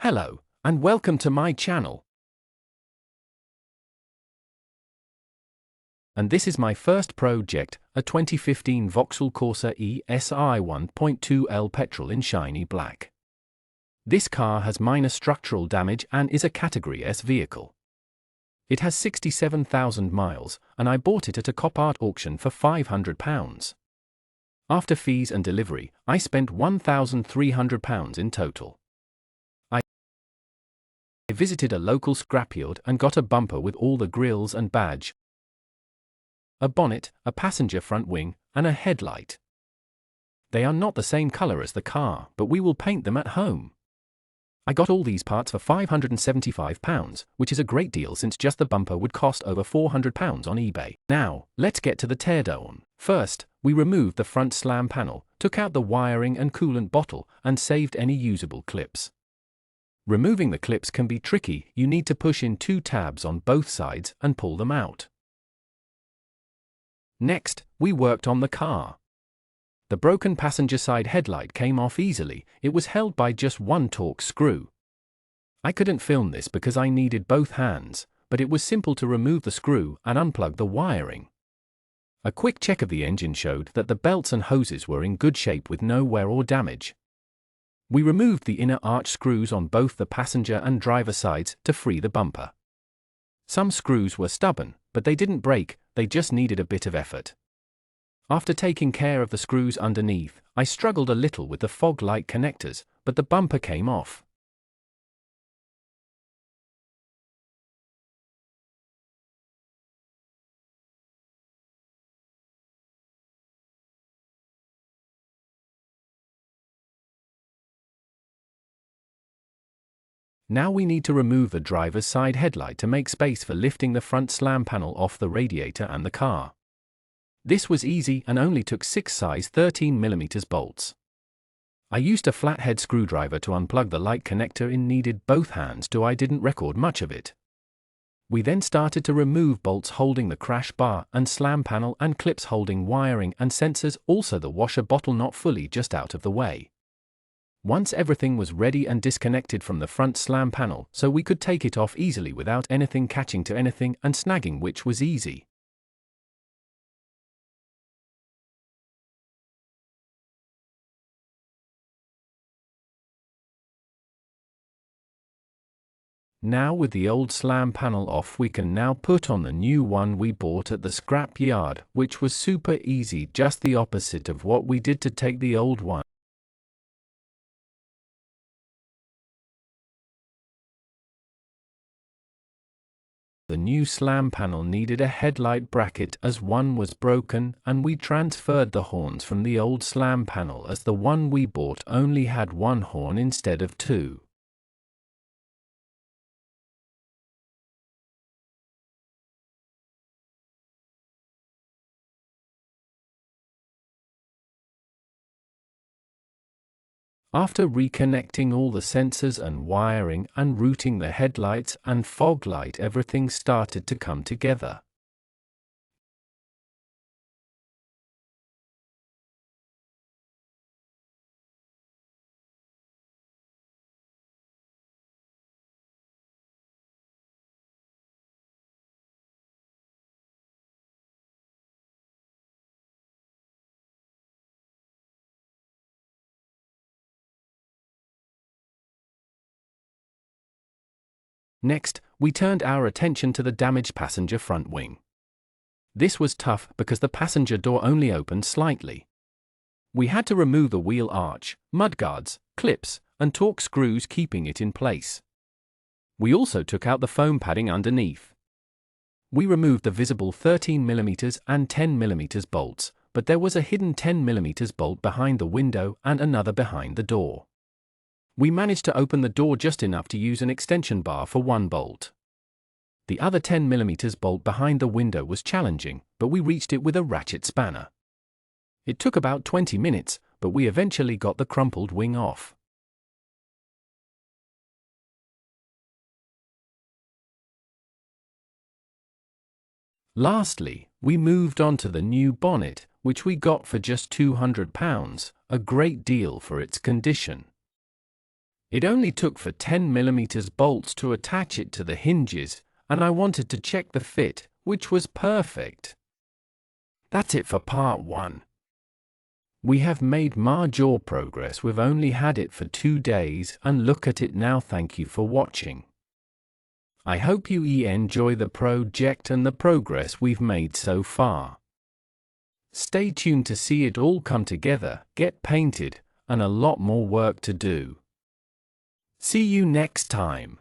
Hello, and welcome to my channel. And this is my first project, a 2015 Vauxhall Corsa E SI 1.2L petrol in shiny black. This car has minor structural damage and is a Category S vehicle. It has 67,000 miles, and I bought it at a cop-art auction for £500. After fees and delivery, I spent £1,300 in total. I visited a local scrapyard and got a bumper with all the grills and badge, a bonnet, a passenger front wing, and a headlight. They are not the same color as the car, but we will paint them at home. I got all these parts for £575, which is a great deal since just the bumper would cost over £400 on eBay. Now, let's get to the teardown. First, we removed the front slam panel, took out the wiring and coolant bottle, and saved any usable clips. Removing the clips can be tricky. You need to push in 2 tabs on both sides and pull them out. Next, we worked on the car. The broken passenger side headlight came off easily. It was held by just one Torx screw. I couldn't film this because I needed both hands, but it was simple to remove the screw and unplug the wiring. A quick check of the engine showed that the belts and hoses were in good shape with no wear or damage. We removed the inner arch screws on both the passenger and driver sides to free the bumper. Some screws were stubborn, but they didn't break, they just needed a bit of effort. After taking care of the screws underneath, I struggled a little with the fog light connectors, but the bumper came off. Now we need to remove the driver's side headlight to make space for lifting the front slam panel off the radiator and the car. This was easy and only took 6 size 13mm bolts. I used a flathead screwdriver to unplug the light connector and needed both hands, so I didn't record much of it. We then started to remove bolts holding the crash bar and slam panel and clips holding wiring and sensors, also the washer bottle not fully just out of the way. Once everything was ready and disconnected from the front slam panel, so we could take it off easily without anything catching to anything and snagging, which was easy. Now with the old slam panel off, we can now put on the new one we bought at the scrap yard, which was super easy, just the opposite of what we did to take the old one. The new slam panel needed a headlight bracket as one was broken, and we transferred the horns from the old slam panel as the one we bought only had 1 horn instead of 2. After reconnecting all the sensors and wiring and routing the headlights and fog light, everything started to come together. Next, we turned our attention to the damaged passenger front wing. This was tough because the passenger door only opened slightly. We had to remove the wheel arch, mudguards, clips, and Torx screws keeping it in place. We also took out the foam padding underneath. We removed the visible 13mm and 10mm bolts, but there was a hidden 10mm bolt behind the window and another behind the door. We managed to open the door just enough to use an extension bar for 1 bolt. The other 10mm bolt behind the window was challenging, but we reached it with a ratchet spanner. It took about 20 minutes, but we eventually got the crumpled wing off. Lastly, we moved on to the new bonnet, which we got for just £200, a great deal for its condition. It only took for 10mm bolts to attach it to the hinges, and I wanted to check the fit, which was perfect. That's it for part 1. We have made major progress. We've only had it for 2 days, and look at it now. Thank you for watching. I hope you enjoy the project and the progress we've made so far. Stay tuned to see it all come together, get painted, and a lot more work to do. See you next time.